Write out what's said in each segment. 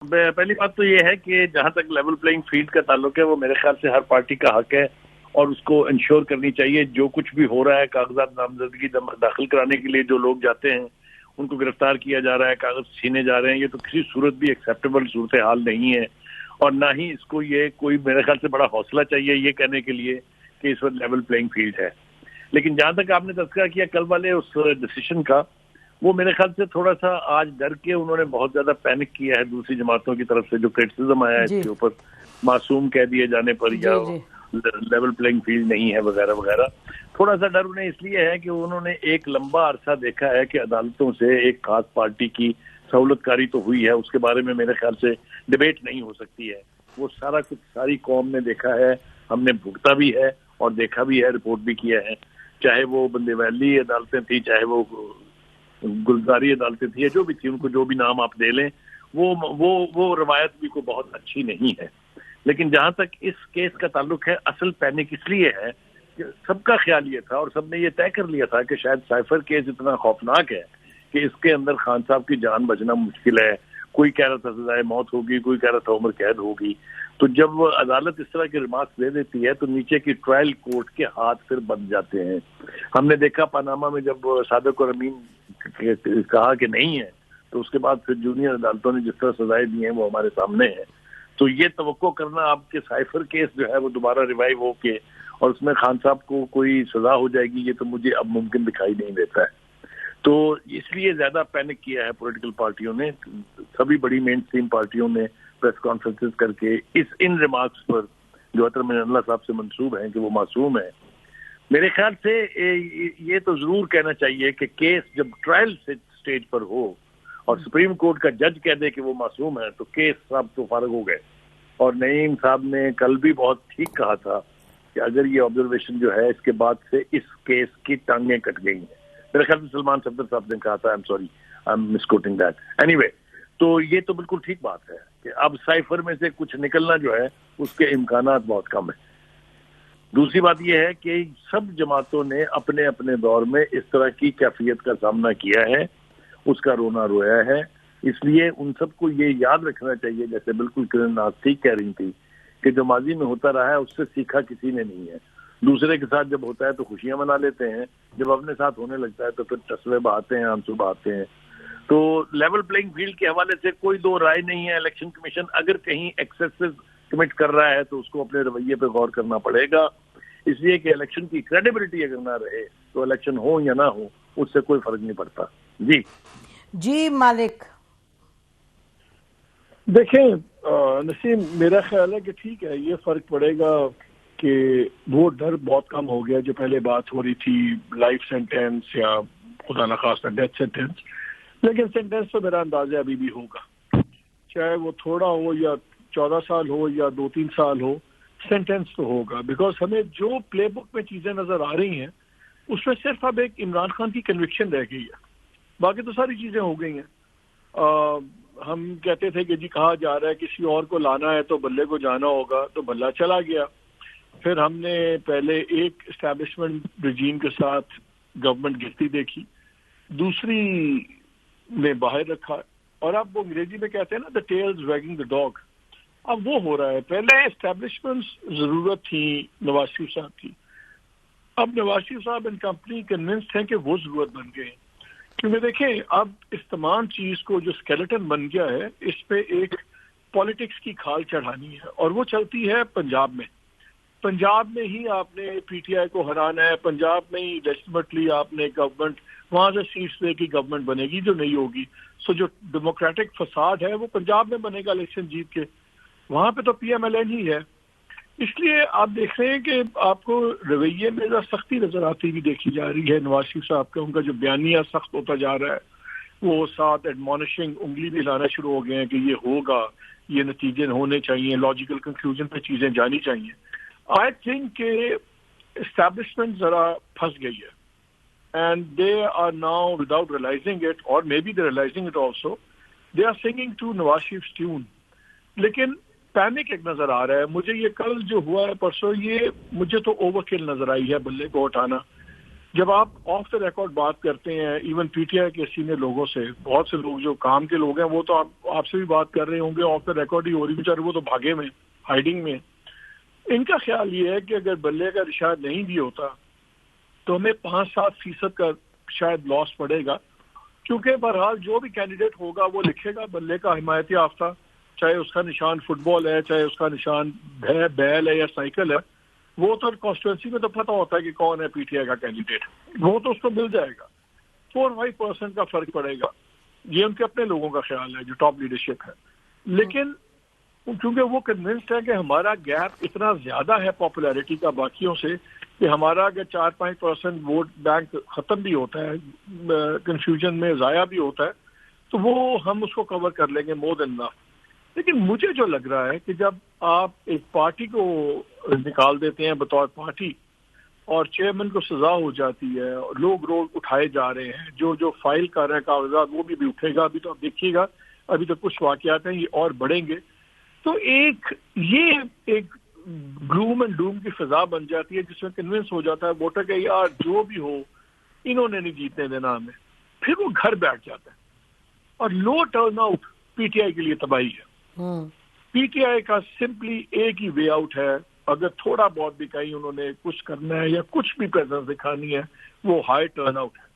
پہلی بات تو یہ ہے کہ جہاں تک لیول پلینگ فیلڈ کا تعلق ہے وہ میرے خیال سے ہر پارٹی کا حق ہے اور اس کو انشور کرنی چاہیے. جو کچھ بھی ہو رہا ہے کاغذات نامزدگی داخل کرانے کے لیے جو لوگ جاتے ہیں ان کو گرفتار کیا جا رہا ہے, کاغذ چھینے جا رہے ہیں, یہ تو کسی صورت بھی ایکسیپٹیبل صورتحال نہیں ہے. اور نہ ہی اس کو یہ کوئی میرے خیال سے بڑا حوصلہ چاہیے یہ کہنے کے لیے کہ اس وقت لیول پلینگ فیلڈ ہے. لیکن جہاں تک آپ نے تذکرہ کیا کل والے اس ڈیسیشن کا, وہ میرے خیال سے تھوڑا سا آج ڈر کے انہوں نے بہت زیادہ پینک کیا ہے دوسری جماعتوں کی طرف سے, جو کرٹیسزم آیا ہے اس کے اوپر معصوم کہہ دیے جانے پر یا لیول پلینگ فیلڈ نہیں ہے وغیرہ وغیرہ. تھوڑا سا ڈر انہیں اس لیے ہے کہ انہوں نے ایک لمبا عرصہ دیکھا ہے کہ عدالتوں سے ایک خاص پارٹی کی سہولت کاری تو ہوئی ہے, اس کے بارے میں میرے خیال سے ڈیبیٹ نہیں ہو سکتی ہے. وہ سارا کچھ ساری قوم نے دیکھا ہے, ہم نے بھگتا بھی ہے اور دیکھا بھی ہے, رپورٹ بھی کیا ہے, چاہے وہ بندے ویلی عدالتیں تھیں, چاہے وہ گلزاری عدالتیں تھیں, جو بھی تھی, ان کو جو بھی نام آپ دے لیں, وہ روایت بھی کو بہت اچھی نہیں ہے. لیکن جہاں تک اس کیس کا تعلق ہے, اصل پینک اس لیے ہے کہ سب کا خیال یہ تھا اور سب نے یہ طے کر لیا تھا کہ شاید سائفر کیس اتنا خوفناک ہے کہ اس کے اندر خان صاحب کی جان بچنا مشکل ہے. کوئی کہہ رہا تھا سزائے موت ہوگی, کوئی کہہ رہا تھا عمر قید ہوگی. تو جب عدالت اس طرح کے ریمارکس دے دیتی ہے تو نیچے کی ٹرائل کورٹ کے ہاتھ پھر بند جاتے ہیں. ہم نے دیکھا پاناما میں جب صادق اور امین کہا کہ نہیں ہے تو اس کے بعد پھر جونیئر عدالتوں نے جس طرح سزائیں دی ہیں وہ ہمارے سامنے ہے. تو یہ توقع کرنا آپ کے سائفر کیس جو ہے وہ دوبارہ ریوائیو ہو کے اور اس میں خان صاحب کو کوئی سزا ہو جائے گی, یہ تو مجھے اب ممکن دکھائی نہیں دیتا ہے. تو اس لیے زیادہ پینک کیا ہے پولیٹیکل پارٹیوں نے, سبھی بڑی مین اسٹریم پارٹیوں نے پریس کانفرنسز کر کے ان ریمارکس پر جو اطہر اللہ صاحب سے منسوب ہیں کہ وہ معصوم ہے. میرے خیال سے یہ تو ضرور کہنا چاہیے کہ کیس جب ٹرائل سٹیج پر ہو اور سپریم کورٹ کا جج کہہ دے کہ وہ معصوم ہے تو کیس صاحب تو فارغ ہو گئے. اور نعیم صاحب نے کل بھی بہت ٹھیک کہا تھا کہ اگر یہ آبزرویشن جو ہے اس کے بعد سے اس کیس کی ٹانگیں کٹ گئی ہیں. میرے خیال سے سلمان صفدر صاحب نے کہا تھا, I'm sorry, I'm misquoting that. Anyway, تو یہ تو بالکل ٹھیک بات ہے کہ اب سائفر میں سے کچھ نکلنا جو ہے اس کے امکانات بہت کم ہیں. دوسری بات یہ ہے کہ سب جماعتوں نے اپنے اپنے دور میں اس طرح کی کیفیت کا سامنا کیا ہے, اس کا رونا رویا ہے. اس لیے ان سب کو یہ یاد رکھنا چاہیے, جیسے بالکل کرن ناز ٹھیک کہہ رہی تھی, کہ جو ماضی میں ہوتا رہا ہے اس سے سیکھا کسی نے نہیں ہے. دوسرے کے ساتھ جب ہوتا ہے تو خوشیاں منا لیتے ہیں, جب اپنے ساتھ ہونے لگتا ہے تو پھر ٹسوے بہاتے ہیں, آنسو بہاتے ہیں. تو لیول پلینگ فیلڈ کے حوالے سے کوئی دو رائے نہیں ہے. الیکشن کمیشن اگر کہیں ایکسیسو کمٹ کر رہا ہے تو اس کو اپنے رویے پہ غور کرنا پڑے گا, اس لیے کہ الیکشن کی کریڈیبلٹی اگر نہ رہے تو الیکشن ہو یا نہ ہو اس سے کوئی فرق نہیں پڑتا. جی مالک. دیکھیں نسیم, میرا خیال ہے کہ ٹھیک ہے, یہ فرق پڑے گا کہ وہ ڈر بہت کم ہو گیا جو پہلے بات ہو رہی تھی لائف سینٹینس یا خدا نخواستہ ڈیتھ سینٹینس. لیکن سینٹینس تو میرا اندازہ ابھی بھی ہوگا, چاہے وہ تھوڑا ہو یا 14 سال ہو یا 2-3 سال ہو, سینٹینس تو ہوگا. بیکاز ہمیں جو پلے بک میں چیزیں نظر آ رہی ہیں اس میں صرف اب ایک عمران خان کی کنوکشن رہ گئی ہے, باقی تو ساری چیزیں ہو گئی ہیں. ہم کہتے تھے کہ جی کہا جا رہا ہے کسی اور کو لانا ہے تو بلے کو جانا ہوگا, تو بلہ چلا گیا. پھر ہم نے پہلے ایک اسٹیبلشمنٹ رجیم کے ساتھ گورنمنٹ گرتی دیکھی, دوسری نے باہر رکھا, اور اب وہ انگریزی میں کہتے ہیں نا دا ٹیلز ویگنگ دا ڈاگ. اب وہ ہو رہا ہے. پہلے اسٹیبلشمنٹ ضرورت تھی نواز شریف صاحب کی, اب نواز شریف صاحب ان کمپنی کنونسڈ ہیں کہ وہ ضرورت بن گئے. کیونکہ دیکھیں اب اس تمام چیز کو جو اسکیلیٹن بن گیا ہے اس پہ ایک پالیٹکس کی کھال چڑھانی ہے, اور وہ چلتی ہے پنجاب میں. پنجاب میں ہی آپ نے پی ٹی آئی کو ہرانا ہے, پنجاب میں ہی لیجٹمیٹلی آپ نے گورنمنٹ وہاں سے سیٹس لے کی گورنمنٹ بنے گی جو نہیں ہوگی. سو جو ڈیموکریٹک فساد ہے وہ پنجاب میں بنے گا الیکشن جیت کے, وہاں پہ تو پی ایم ایل این ہی ہے. اس لیے آپ دیکھ رہے ہیں کہ آپ کو رویے میں سختی نظر آتی بھی دیکھی جا رہی ہے نواز شریف صاحب کا. ان کا جو بیانیہ سخت ہوتا جا رہا ہے, وہ ساتھ ایڈمانشنگ انگلی بھی لانا شروع ہو گئے ہیں کہ یہ ہوگا, یہ نتیجے ہونے چاہیے, لاجیکل کنکلوژن پہ چیزیں جانی چاہیے. آئی تھنک کہ اسٹیبلشمنٹ ذرا پھنس گئی ہے, and they are now without realising it, اور may be they realising it also, they are singing to Nawaz Sharif tune. لیکن پینک ایک نظر آ رہا ہے مجھے. یہ کل جو ہوا ہے پرسوں, یہ مجھے تو اوور کل نظر آئی ہے بلے کو ہٹانا. جب آپ آف دا ریکارڈ بات کرتے ہیں ایون پی ٹی آئی کے سینئر لوگوں سے، بہت سے لوگ جو کام کے لوگ ہیں وہ تو آپ سے بھی بات کر رہے ہوں گے، آف دا ریکارڈ ہی ہو رہی، بیچارے وہ تو بھاگے میں، ہائیڈنگ میں. ان کا خیال یہ ہے کہ اگر بلے کا ارشاد نہیں بھی ہوتا تو ہمیں 5-7% کا شاید لاس پڑے گا، کیونکہ بہرحال جو بھی کینڈیڈیٹ ہوگا وہ لکھے گا بلے کا حمایت یافتہ، چاہے اس کا نشان فٹ بال ہے، چاہے اس کا نشان بیل ہے یا سائیکل ہے. وہ تو کانسٹیٹوئنسی میں تو پتہ ہوتا ہے کہ کون ہے پی ٹی آئی کا کینڈیڈیٹ، وہ تو اس کو مل جائے گا. 4-5% کا فرق پڑے گا، یہ ان کے اپنے لوگوں کا خیال ہے جو ٹاپ لیڈرشپ ہے. لیکن کیونکہ وہ کنونسڈ ہے کہ ہمارا گیپ اتنا زیادہ ہے پاپولیرٹی کا باقیوں سے کہ ہمارا اگر 4-5% ووٹ بینک ختم بھی ہوتا ہے، کنفیوژن میں ضائع بھی ہوتا ہے، تو وہ ہم اس کو کور کر لیں گے مور دین انف. لیکن مجھے جو لگ رہا ہے کہ جب آپ ایک پارٹی کو نکال دیتے ہیں بطور پارٹی اور چیئرمین کو سزا ہو جاتی ہے اور لوگ روز اٹھائے جا رہے ہیں، جو فائل کر رہے ہیں کاغذات وہ بھی اٹھے گا. ابھی تو آپ دیکھیے گا، ابھی تو کچھ واقعات ہیں یہ اور بڑھیں گے. تو یہ ایک گلوم اینڈ ڈوم کی فضا بن جاتی ہے جس میں کنونس ہو جاتا ہے ووٹر کہ یار جو بھی ہو انہوں نے نہیں جیتنے دینا ہمیں، پھر وہ گھر بیٹھ جاتا ہے. اور low turn out P T I کے لیے تباہی ہے. پی ٹی آئی کا سمپلی ایک ہی وے آؤٹ ہے، اگر تھوڑا بہت بھی کہیں انہوں نے کچھ کرنا ہے یا کچھ بھی پریزنس دکھانی ہے، وہ ہائی ٹرن آؤٹ ہے.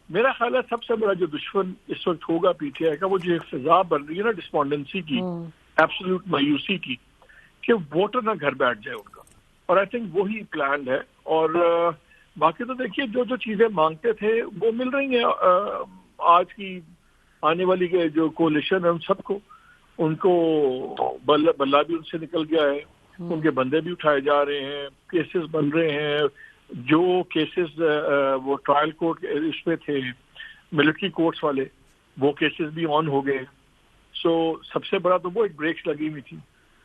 میرا خیال ہے سب سے بڑا جو دشمن اس وقت ہوگا پی ٹی آئی کا، وہ جو ایک فضا بن رہی ہے نا ڈسپونڈنسی کی، ایبسولوٹ مایوسی کی، کہ ووٹر نہ گھر بیٹھ جائے ان کا. اور آئی تھنک وہی پلانڈ ہے. اور باقی تو دیکھیے جو چیزیں مانگتے تھے وہ مل رہی ہیں. آج کی آنے والی جو کولیشن ہے ان سب کو، ان کو بلہ بھی ان سے نکل گیا ہے، ان کے بندے بھی اٹھائے جا رہے ہیں، کیسز بن رہے ہیں. جو کیسز وہ ٹرائل کورٹ اس پہ تھے ملٹری کورٹس والے، وہ کیسز بھی آن ہو گئے. سو سب سے بڑا تو وہ ایک بریکس لگی ہوئی تھی،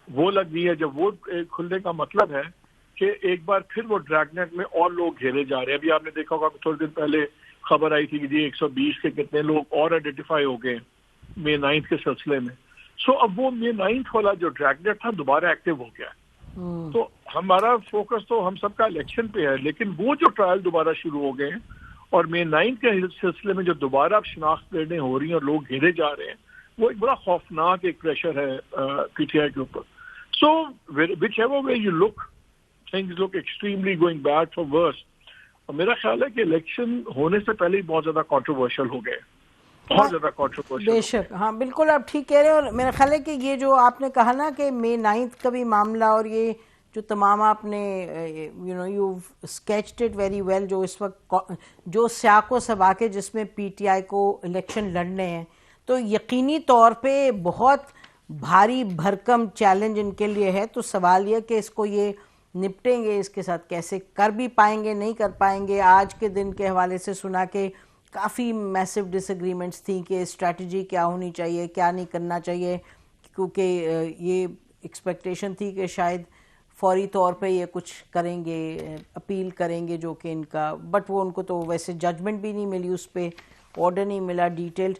وہ لگ گئی ہے. جب وہ کھلنے کا مطلب ہے کہ ایک بار پھر وہ ڈریگ نیٹ میں اور لوگ گھیرے جا رہے ہیں. ابھی آپ نے دیکھا ہوگا تھوڑے دن پہلے خبر آئی تھی کہ جی 120 کے کتنے لوگ اور آئیڈینٹیفائی ہو گئے May 9 کے سلسلے میں. سو اب وہ May 9 والا جو ڈریگ نیٹ تھا دوبارہ ایکٹیو ہو گیا. تو ہمارا فوکس تو ہم سب کا الیکشن پہ ہے، لیکن وہ جو ٹرائل دوبارہ شروع ہو گئے ہیں اور May 9 کے سلسلے میں جو دوبارہ اب شناخت لینے ہو رہی ہیں اور لوگ گھیرے جا رہے ہیں، وہ ایک بڑا خوفناک ایک پریشر ہے پی ٹی آئی کے اوپر. So whichever way you look things look extremely going bad for worse. اور میرا خیال ہے کہ الیکشن ہونے سے پہلے ہی بہت زیادہ کنٹروورشل ہو گئے، بہت زیادہ کنٹروورشل. بے شک، ہاں بالکل آپ ٹھیک کہہ رہے ہیں. اور میرا خیال ہے کہ یہ جو آپ نے کہا نا کہ May 9 کا بھی معاملہ اور یہ جو تمام آپ نے یو اسکیچڈ اٹ ویری ویل، جو اس وقت جو سیاق و سباق ہے جس میں پی ٹی آئی کو الیکشن لڑنے ہیں، تو یقینی طور پہ بہت بھاری بھرکم چیلنج ان کے لیے ہے. تو سوال یہ کہ اس کو یہ نپٹیں گے، اس کے ساتھ کیسے کر بھی پائیں گے، نہیں کر پائیں گے. آج کے دن کے حوالے سے سنا کہ کافی میسو ڈس ایگریمنٹس تھیں کہ اسٹریٹجی کیا ہونی چاہیے، کیا نہیں کرنا چاہیے، کیونکہ یہ ایکسپیکٹیشن تھی کہ شاید فوری طور پہ یہ کچھ کریں گے، اپیل کریں گے جو کہ ان کا، بٹ وہ ان کو تو ویسے ججمنٹ بھی نہیں ملی، اس پہ آرڈر نہیں ملا ڈیٹیلڈ.